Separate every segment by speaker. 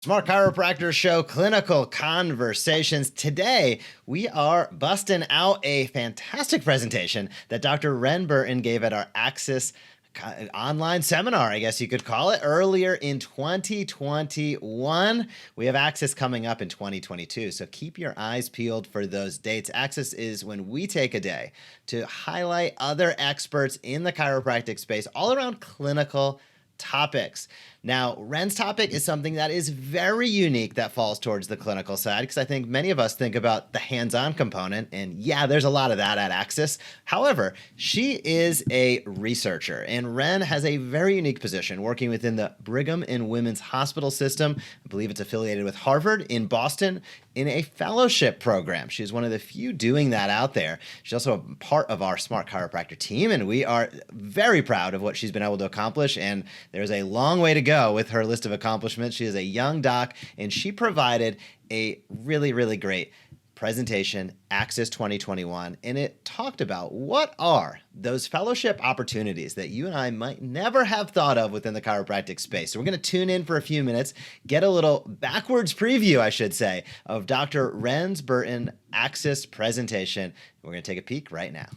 Speaker 1: Smart Chiropractor Show Clinical Conversations. Today, we are busting out a fantastic presentation that Dr. Wren Burton gave at our Access online seminar, I guess you could call it, earlier in 2021. We have Access coming up in 2022, so keep your eyes peeled for those dates. Access is when we take a day to highlight other experts in the chiropractic space all around clinical topics. Now, Wren's topic is something that is very unique that falls towards the clinical side, because I think many of us think about the hands-on component, and yeah, there's a lot of that at Access. However, she is a researcher, and Wren has a very unique position working within the Brigham and Women's Hospital system. I believe it's affiliated with Harvard in Boston in a fellowship program. She's one of the few doing that out there. She's also a part of our Smart Chiropractor team, and we are very proud of what she's been able to accomplish, and there's a long way to go with her list of accomplishments. She is a young doc, and she provided a really, really great presentation, Access 2021, and it talked about what are those fellowship opportunities that you and I might never have thought of within the chiropractic space. So we're going to tune in for a few minutes, get a little backwards preview, I should say, of Dr. Wren Burton Access presentation. We're going to take a peek right now.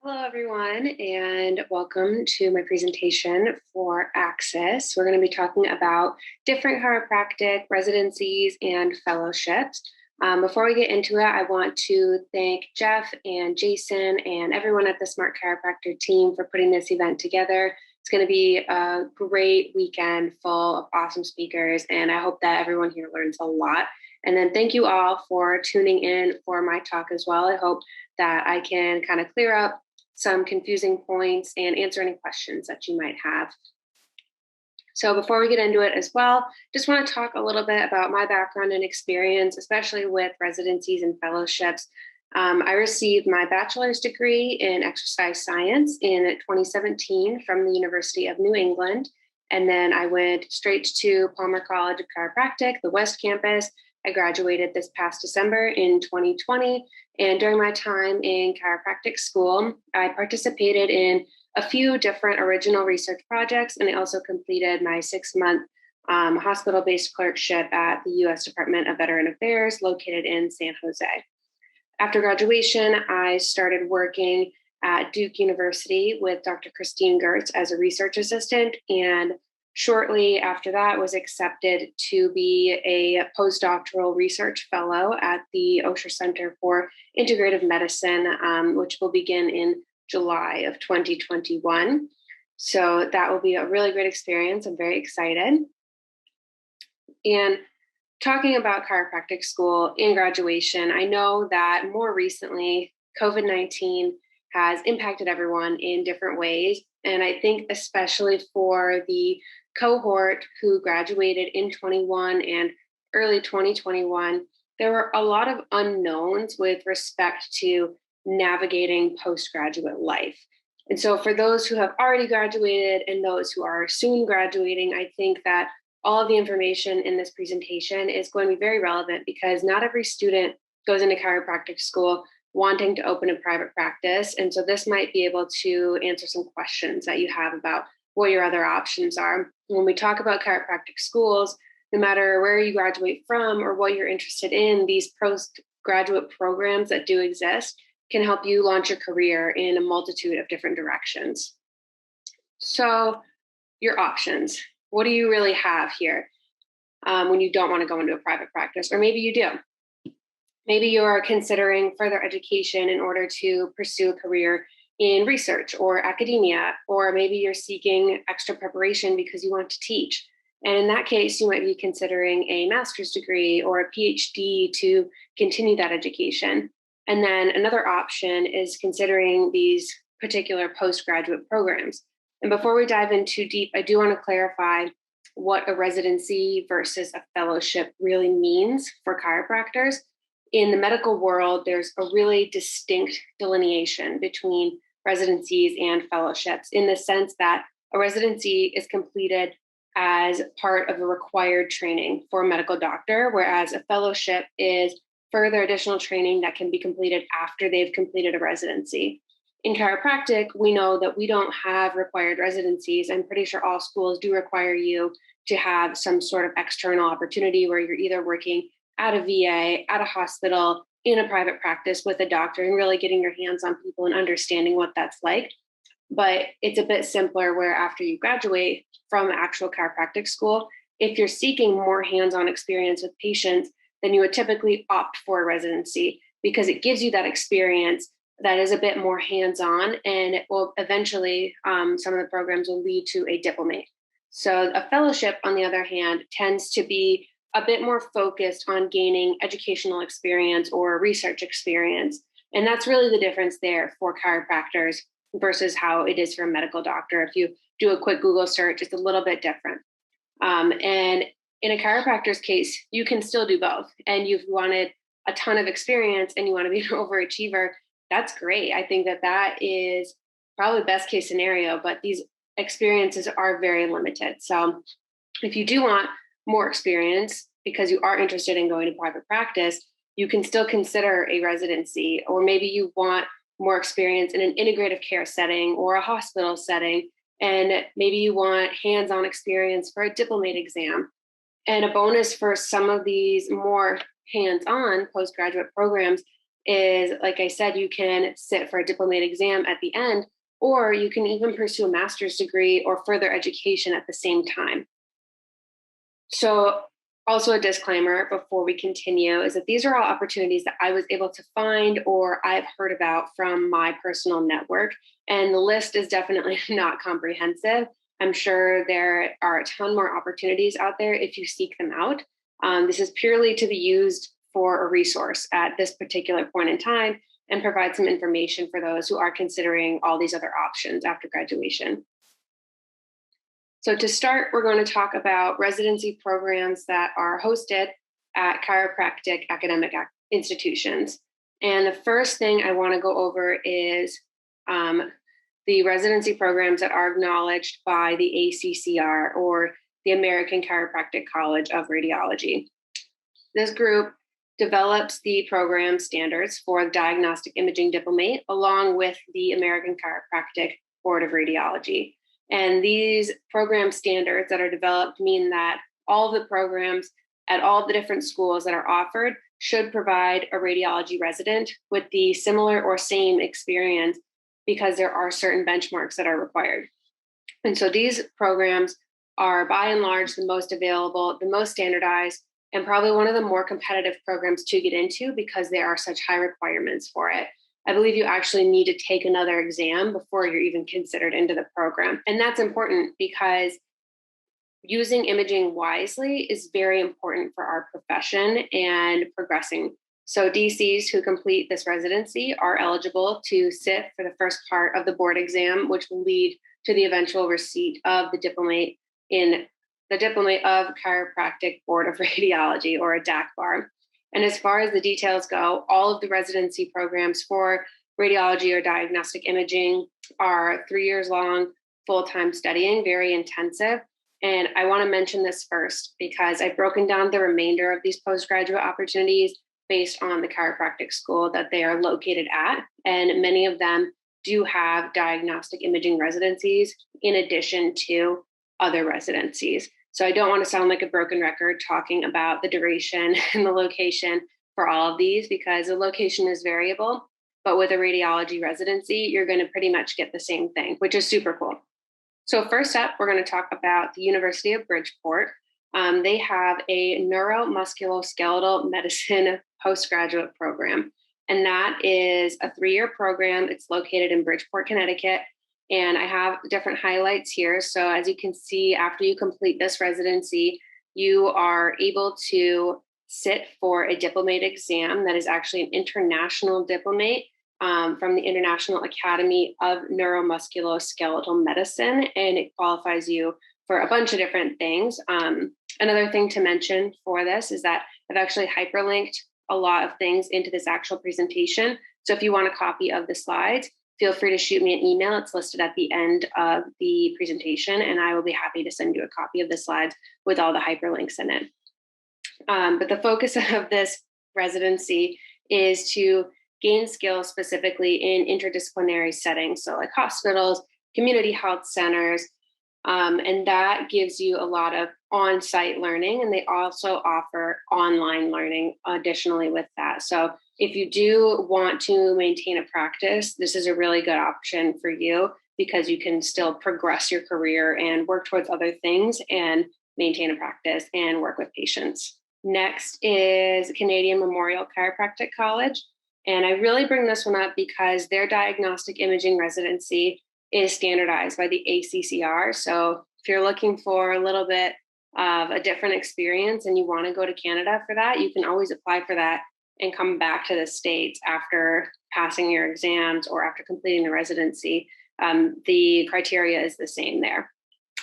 Speaker 2: Hello, everyone, and welcome to my presentation for Access. We're going to be talking about different chiropractic residencies and fellowships. Before we get into it, I want to thank Jeff and Jason and everyone at the Smart Chiropractor team for putting this event together. It's going to be a great weekend full of awesome speakers, and I hope that everyone here learns a lot. And then thank you all for tuning in for my talk as well. I hope that I can kind of clear up some confusing points and answer any questions that you might have. So before we get into it as well, just want to talk a little bit about my background and experience, especially with residencies and fellowships. I received my bachelor's degree in exercise science in 2017 from the University of New England. And then I went straight to Palmer College of Chiropractic, the West Campus. I graduated this past December in 2020. And during my time in chiropractic school, I participated in a few different original research projects, and I also completed my 6-month hospital-based clerkship at the U.S. Department of Veteran Affairs located in San Jose. After graduation, I started working at Duke University with Dr. Christine Gertz as a research assistant, and shortly after that was accepted to be a postdoctoral research fellow at the Osher Center for Integrative Medicine, which will begin in July of 2021. So that will be a really great experience. I'm very excited. And talking about chiropractic school and graduation, I know that more recently, COVID-19 has impacted everyone in different ways. And I think especially for the cohort who graduated in 21 and early 2021, there were a lot of unknowns with respect to navigating postgraduate life. And so for those who have already graduated and those who are soon graduating, I think that all of the information in this presentation is going to be very relevant, because not every student goes into chiropractic school wanting to open a private practice. And so this might be able to answer some questions that you have about what your other options are. When we talk about chiropractic schools, no matter where you graduate from or what you're interested in, these postgraduate programs that do exist can help you launch your career in a multitude of different directions. So your options, what do you really have here when you don't want to go into a private practice? Or maybe you do. Maybe you're considering further education in order to pursue a career in research or academia, or maybe you're seeking extra preparation because you want to teach. And in that case, you might be considering a master's degree or a PhD to continue that education. And then another option is considering these particular postgraduate programs. And before we dive in too deep, I do want to clarify what a residency versus a fellowship really means for chiropractors. In the medical world, there's a really distinct delineation between residencies and fellowships, in the sense that a residency is completed as part of a required training for a medical doctor, whereas a fellowship is further additional training that can be completed after they've completed a residency. In chiropractic, we know that we don't have required residencies. I'm pretty sure all schools do require you to have some sort of external opportunity where you're either working at a VA, at a hospital, in a private practice with a doctor, and really getting your hands on people and understanding what that's like. But it's a bit simpler where after you graduate from actual chiropractic school, if you're seeking more hands-on experience with patients, then you would typically opt for a residency because it gives you that experience that is a bit more hands-on, and it will eventually, some of the programs will lead to a diplomate. So a fellowship, on the other hand, tends to be a bit more focused on gaining educational experience or research experience. And that's really the difference there for chiropractors versus how it is for a medical doctor. If you do a quick Google search, it's a little bit different. And in a chiropractor's case, you can still do both. And you've wanted a ton of experience and you want to be an overachiever, that's great. I think that that is probably the best case scenario, but these experiences are very limited. So if you do want more experience because you are interested in going to private practice, you can still consider a residency, or maybe you want more experience in an integrative care setting or a hospital setting, and maybe you want hands-on experience for a diplomate exam. And a bonus for some of these more hands-on postgraduate programs is, like I said, you can sit for a diplomate exam at the end, or you can even pursue a master's degree or further education at the same time. So also a disclaimer before we continue is that these are all opportunities that I was able to find or I've heard about from my personal network. And the list is definitely not comprehensive. I'm sure there are a ton more opportunities out there if you seek them out. This is purely to be used for a resource at this particular point in time and provide some information for those who are considering all these other options after graduation. So to start, we're going to talk about residency programs that are hosted at chiropractic academic institutions. And the first thing I want to go over is the residency programs that are acknowledged by the ACCR, or the American Chiropractic College of Radiology. This group develops the program standards for the diagnostic imaging diplomate, along with the American Chiropractic Board of Radiology. And these program standards that are developed mean that all the programs at all the different schools that are offered should provide a radiology resident with the similar or same experience, because there are certain benchmarks that are required. And so these programs are by and large the most available, the most standardized, and probably one of the more competitive programs to get into because there are such high requirements for it. I believe you actually need to take another exam before you're even considered into the program. And that's important because using imaging wisely is very important for our profession and progressing. So DCs who complete this residency are eligible to sit for the first part of the board exam, which will lead to the eventual receipt of the diplomate in the Diplomate of Chiropractic Board of Radiology, or a DAC bar. And as far as the details go, all of the residency programs for radiology or diagnostic imaging are 3 years long, full-time studying, very intensive. And I want to mention this first because I've broken down the remainder of these postgraduate opportunities based on the chiropractic school that they are located at. And many of them do have diagnostic imaging residencies in addition to other residencies. So I don't want to sound like a broken record talking about the duration and the location for all of these, because the location is variable. But with a radiology residency, you're going to pretty much get the same thing, which is super cool. So first up, we're going to talk about the University of Bridgeport. They have a neuromusculoskeletal medicine postgraduate program, and that is a 3-year program. It's located in Bridgeport, Connecticut, and I have different highlights here. So as you can see, after you complete this residency, you are able to sit for a diplomate exam that is actually an international diplomate from the International Academy of Neuromusculoskeletal Medicine, and it qualifies you for a bunch of different things. Another thing to mention for this is that I've actually hyperlinked a lot of things into this actual presentation. So if you want a copy of the slides, feel free to shoot me an email. It's listed at the end of the presentation, and I will be happy to send you a copy of the slides with all the hyperlinks in it. But the focus of this residency is to gain skills specifically in interdisciplinary settings, so like hospitals, community health centers, And that gives you a lot of on-site learning, and they also offer online learning additionally with that. So if you do want to maintain a practice, this is a really good option for you because you can still progress your career and work towards other things and maintain a practice and work with patients. Next is Canadian Memorial Chiropractic College. And I really bring this one up because their diagnostic imaging residency is standardized by the ACCR. So if you're looking for a little bit of a different experience and you want to go to Canada for that, you can always apply for that and come back to the States after passing your exams or after completing the residency. The criteria is the same there.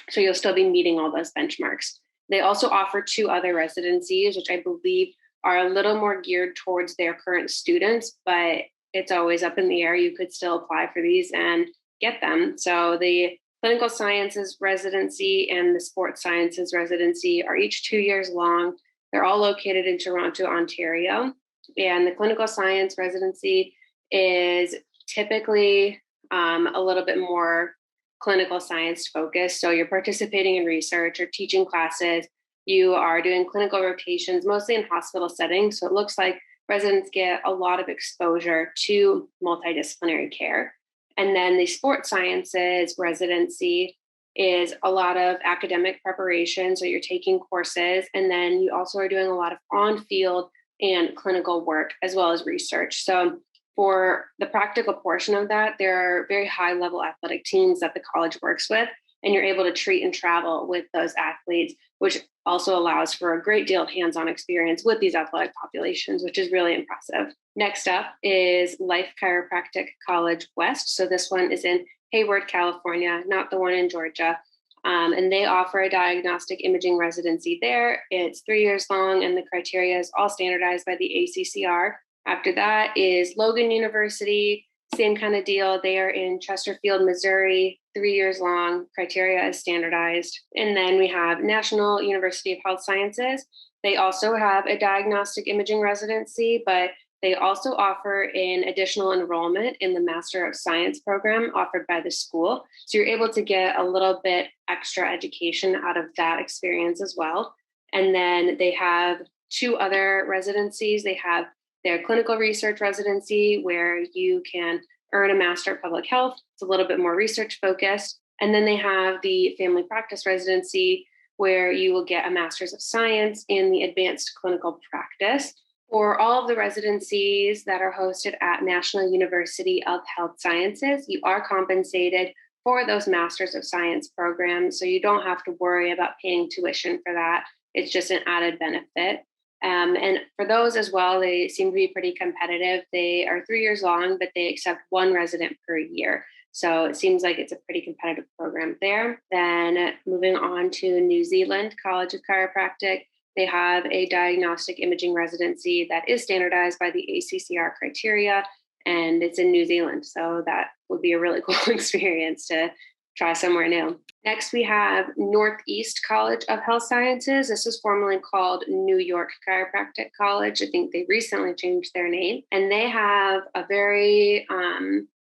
Speaker 2: So you'll still be meeting all those benchmarks. They also offer 2 other residencies, which I believe are a little more geared towards their current students, but it's always up in the air. You could still apply for these and get them. So the clinical sciences residency and the sports sciences residency are each 2 years long. They're all located in Toronto, Ontario. And the clinical science residency is typically a little bit more clinical science focused. So you're participating in research or teaching classes. You are doing clinical rotations, mostly in hospital settings. So it looks like residents get a lot of exposure to multidisciplinary care. And then the sports sciences residency is a lot of academic preparation. So you're taking courses, and then you also are doing a lot of on-field and clinical work as well as research. So for the practical portion of that, there are very high level athletic teams that the college works with, and you're able to treat and travel with those athletes, which also allows for a great deal of hands-on experience with these athletic populations, which is really impressive. Next up is Life Chiropractic College West. So this one is in Hayward, California, not the one in Georgia. And they offer a diagnostic imaging residency there. It's 3 years long, and the criteria is all standardized by the ACCR. After that is Logan University, same kind of deal. They are in Chesterfield, Missouri, 3 years long. Criteria is standardized. And then we have National University of Health Sciences. They also have a diagnostic imaging residency, but they also offer an additional enrollment in the Master of Science program offered by the school. So you're able to get a little bit extra education out of that experience as well. And then they have 2 other residencies. They have their clinical research residency, where you can earn a Master of Public Health. It's a little bit more research focused. And then they have the family practice residency, where you will get a Master's of Science in the advanced clinical practice. For all of the residencies that are hosted at National University of Health Sciences, you are compensated for those Masters of Science programs. So you don't have to worry about paying tuition for that. It's just an added benefit. And for those as well, they seem to be pretty competitive. They are 3 years long, but they accept 1 resident per year. So it seems like it's a pretty competitive program there. Then moving on to New Zealand College of Chiropractic, they have a diagnostic imaging residency that is standardized by the ACCR criteria, and it's in New Zealand. So that would be a really cool experience to try somewhere new. Next, we have Northeast College of Health Sciences. This is formerly called New York Chiropractic College. I think they recently changed their name. And they have a very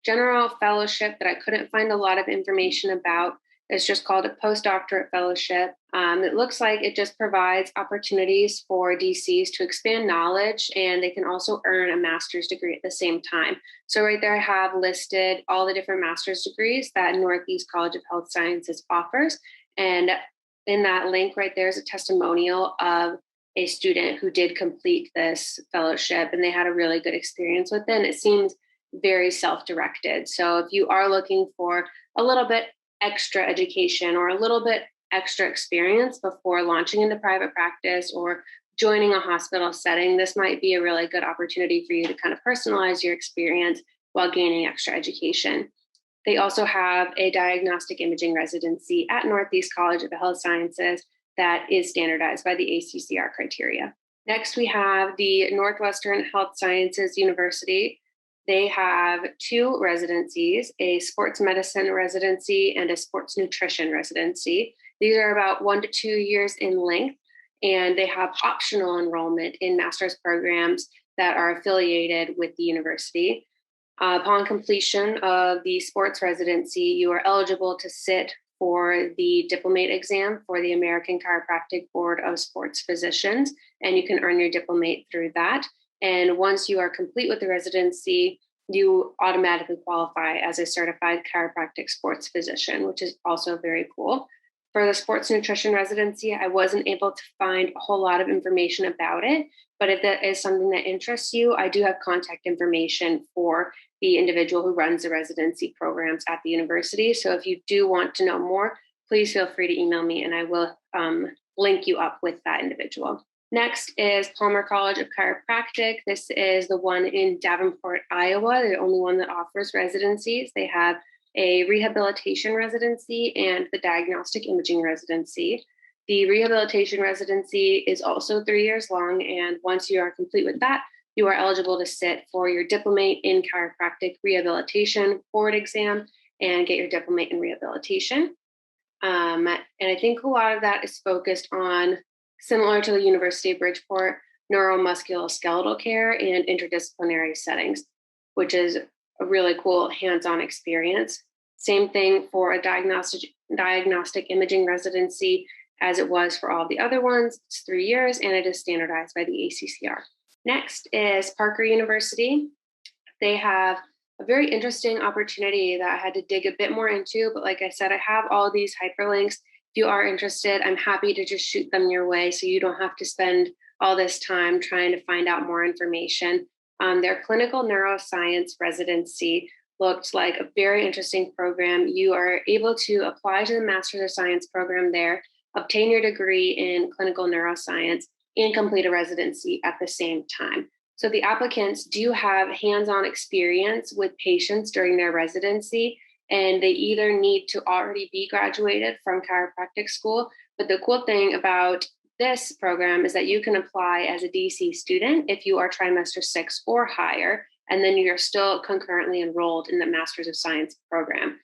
Speaker 2: general fellowship that I couldn't find a lot of information about. It's just called a postdoctorate fellowship. It looks like it just provides opportunities for DCs to expand knowledge, and they can also earn a master's degree at the same time. So right there, I have listed all the different master's degrees that Northeast College of Health Sciences offers. And in that link right there is a testimonial of a student who did complete this fellowship, and they had a really good experience with it. And it seems very self-directed. So if you are looking for a little bit extra education or a little bit extra experience before launching into private practice or joining a hospital setting, this might be a really good opportunity for you to kind of personalize your experience while gaining extra education. They also have a diagnostic imaging residency at Northeast College of Health Sciences that is standardized by the ACCR criteria. Next, we have the Northwestern Health Sciences University. They have 2 residencies, a sports medicine residency and a sports nutrition residency. These are about 1 to 2 years in length, and they have optional enrollment in master's programs that are affiliated with the university. Upon completion of the sports residency, you are eligible to sit for the diplomate exam for the American Chiropractic Board of Sports Physicians, and you can earn your diplomate through that. And once you are complete with the residency, you automatically qualify as a certified chiropractic sports physician, which is also very cool. For the sports nutrition residency, I wasn't able to find a whole lot of information about it, but if that is something that interests you, I do have contact information for the individual who runs the residency programs at the university. So if you do want to know more, please feel free to email me and I will link you up with that individual. Next is Palmer College of Chiropractic. This is the one in Davenport, Iowa. They're the only one that offers residencies. They have a rehabilitation residency and the diagnostic imaging residency. The rehabilitation residency is also 3 years long, and once you are complete with that, you are eligible to sit for your diplomate in chiropractic rehabilitation board exam and get your diplomate in rehabilitation. And I think a lot of that is focused on, similar to the University of Bridgeport, neuromusculoskeletal care and interdisciplinary settings, which is a really cool hands-on experience. Same thing for a diagnostic imaging residency as it was for all the other ones. It's 3 years and it is standardized by the ACCR. Next is Parker University. They have a very interesting opportunity that I had to dig a bit more into, but like I said, I have all these hyperlinks. If you are interested, I'm happy to just shoot them your way so you don't have to spend all this time trying to find out more information. Their clinical neuroscience residency looked like a very interesting program. You are able to apply to the Master's of Science program there, obtain your degree in clinical neuroscience, and complete a residency at the same time. So the applicants do have hands-on experience with patients during their residency, and they either need to already be graduated from chiropractic school. But the cool thing about this program is that you can apply as a DC student if you are trimester 6 or higher, and then you're still concurrently enrolled in the Master's of Science program,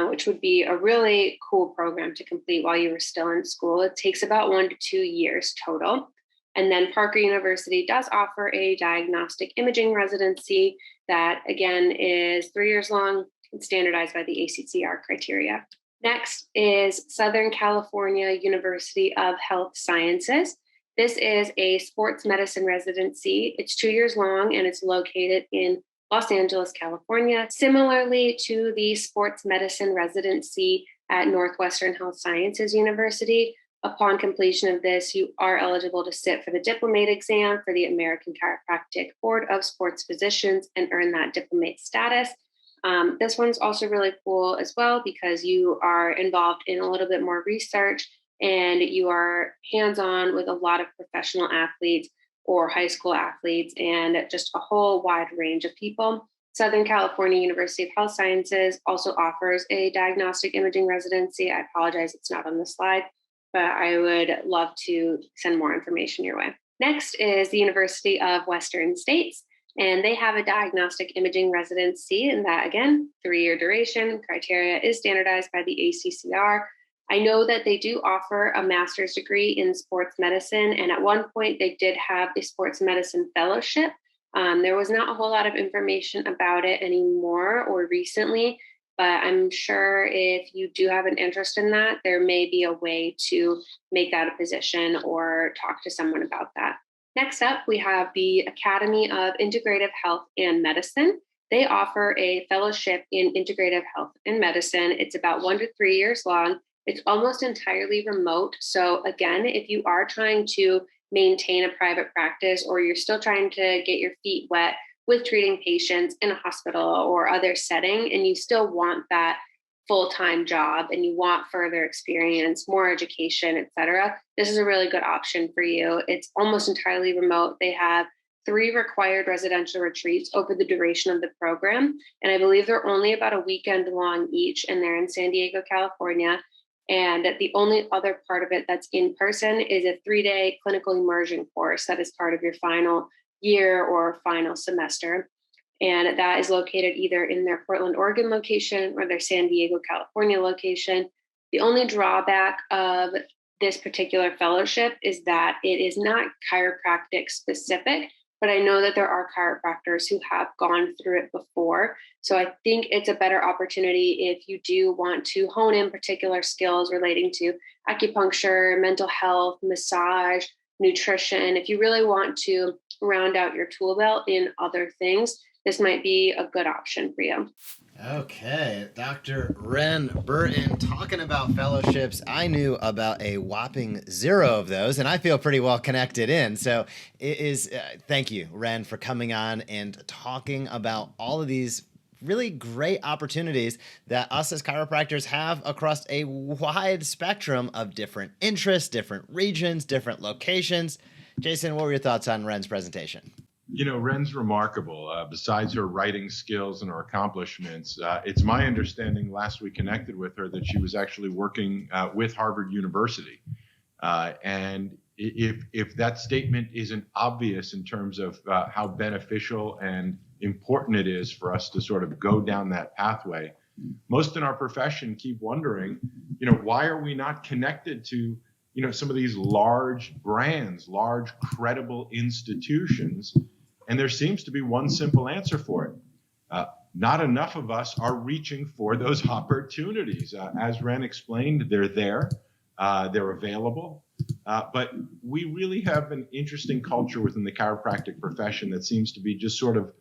Speaker 2: which would be a really cool program to complete while you were still in school. It takes about 1 to 2 years total. And then Parker University does offer a diagnostic imaging residency that, again, is 3 years long and standardized by the ACCR criteria. Next is Southern California University of Health Sciences. This is a sports medicine residency. It's 2 years long and it's located in Los Angeles, California. Similarly to the sports medicine residency at Northwestern Health Sciences University, upon completion of this, you are eligible to sit for the diplomate exam for the American Chiropractic Board of Sports Physicians and earn that diplomate status. This one's also really cool as well because you are involved in a little bit more research and you are hands-on with a lot of professional athletes or high school athletes and just a whole wide range of people. Southern California University of Health Sciences also offers a diagnostic imaging residency. I apologize, it's not on the slide, but I would love to send more information your way. Next is the University of Western States, and they have a diagnostic imaging residency, and that, again, 3-year duration. Criteria is standardized by the ACCR. I know that they do offer a master's degree in sports medicine, and at one point they did have a sports medicine fellowship. There was not a whole lot of information about it anymore or recently, but I'm sure if you do have an interest in that, there may be a way to make that a position or talk to someone about that. Next up, we have the Academy of Integrative Health and Medicine. They offer a fellowship in integrative health and medicine. It's about 1 to 3 years long. It's almost entirely remote. So again, if you are trying to maintain a private practice or you're still trying to get your feet wet with treating patients in a hospital or other setting, and you still want that full-time job and you want further experience, more education, et cetera, this is a really good option for you. It's almost entirely remote. They have 3 required residential retreats over the duration of the program. And I believe they're only about a weekend long each, and they're in San Diego, California. And the only other part of it that's in person is a 3-day clinical immersion course that is part of your final year or final semester. And that is located either in their Portland, Oregon location or their San Diego, California location. The only drawback of this particular fellowship is that it is not chiropractic specific. but I know that there are chiropractors who have gone through it before. So I think it's a better opportunity if you do want to hone in particular skills relating to acupuncture, mental health, massage, nutrition. If you really want to round out your tool belt in other things, this might be a good option for you.
Speaker 1: Okay, Dr. Wren Burton, talking about fellowships. I knew about a whopping 0 of those, and I feel pretty well connected in. So it is, thank you, Wren, for coming on and talking about all of these really great opportunities that us as chiropractors have across a wide spectrum of different interests, different regions, different locations. Jason, what were your thoughts on Wren's presentation?
Speaker 3: You know, Wren's remarkable. Besides her writing skills and her accomplishments, it's my understanding last we connected with her that she was actually working with Harvard University. And if that statement isn't obvious in terms of how beneficial and important it is for us to sort of go down that pathway, most in our profession keep wondering, why are we not connected to some of these large brands, large credible institutions? And there seems to be one simple answer for it. Not enough of us are reaching for those opportunities. As Wren explained, they're there, they're available. But we really have an interesting culture within the chiropractic profession that seems to be just sort of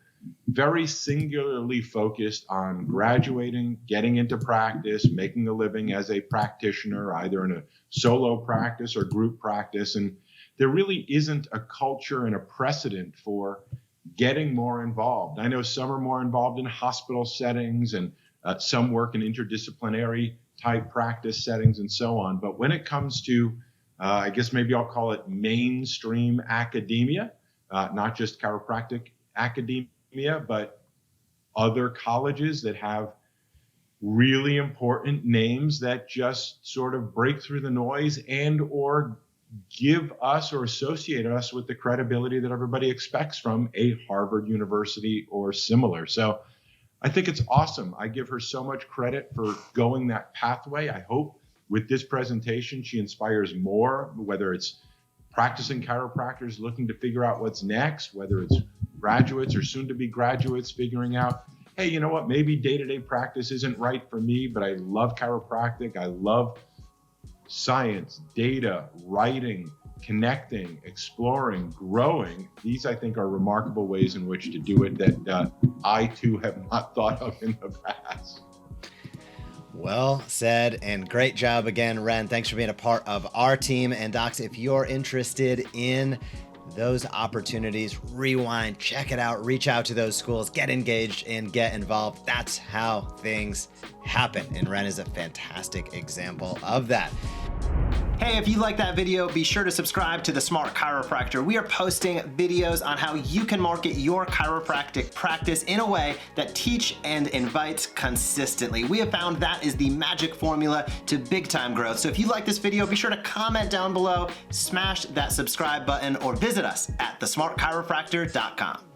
Speaker 3: very singularly focused on graduating, getting into practice, making a living as a practitioner, either in a solo practice or group practice. And there really isn't a culture and a precedent for getting more involved. I know some are more involved in hospital settings and some work in interdisciplinary type practice settings and so on. But when it comes to, I guess maybe I'll call it mainstream academia, not just chiropractic academia, but other colleges that have really important names that just sort of break through the noise and or give us or associate us with the credibility that everybody expects from a Harvard University or similar. So I think it's awesome. I give her so much credit for going that pathway. I hope with this presentation, she inspires more, whether it's practicing chiropractors looking to figure out what's next, whether it's graduates or soon to be graduates figuring out, hey, you know what, maybe day-to-day practice isn't right for me, but I love chiropractic. I love science, data, writing, connecting, exploring, growing. These, I think, are remarkable ways in which to do it that I, too, have not thought of in the past.
Speaker 1: Well said, and great job again, Wren. Thanks for being a part of our team. And docs, if you're interested in those opportunities, rewind, check it out, reach out to those schools, get engaged and get involved. That's how things happen. And Wren is a fantastic example of that. Hey, if you like that video, be sure to subscribe to The Smart Chiropractor. We are posting videos on how you can market your chiropractic practice in a way that teach and invites consistently. We have found that is the magic formula to big time growth. So if you like this video, be sure to comment down below, smash that subscribe button, or visit us at thesmartchiropractor.com.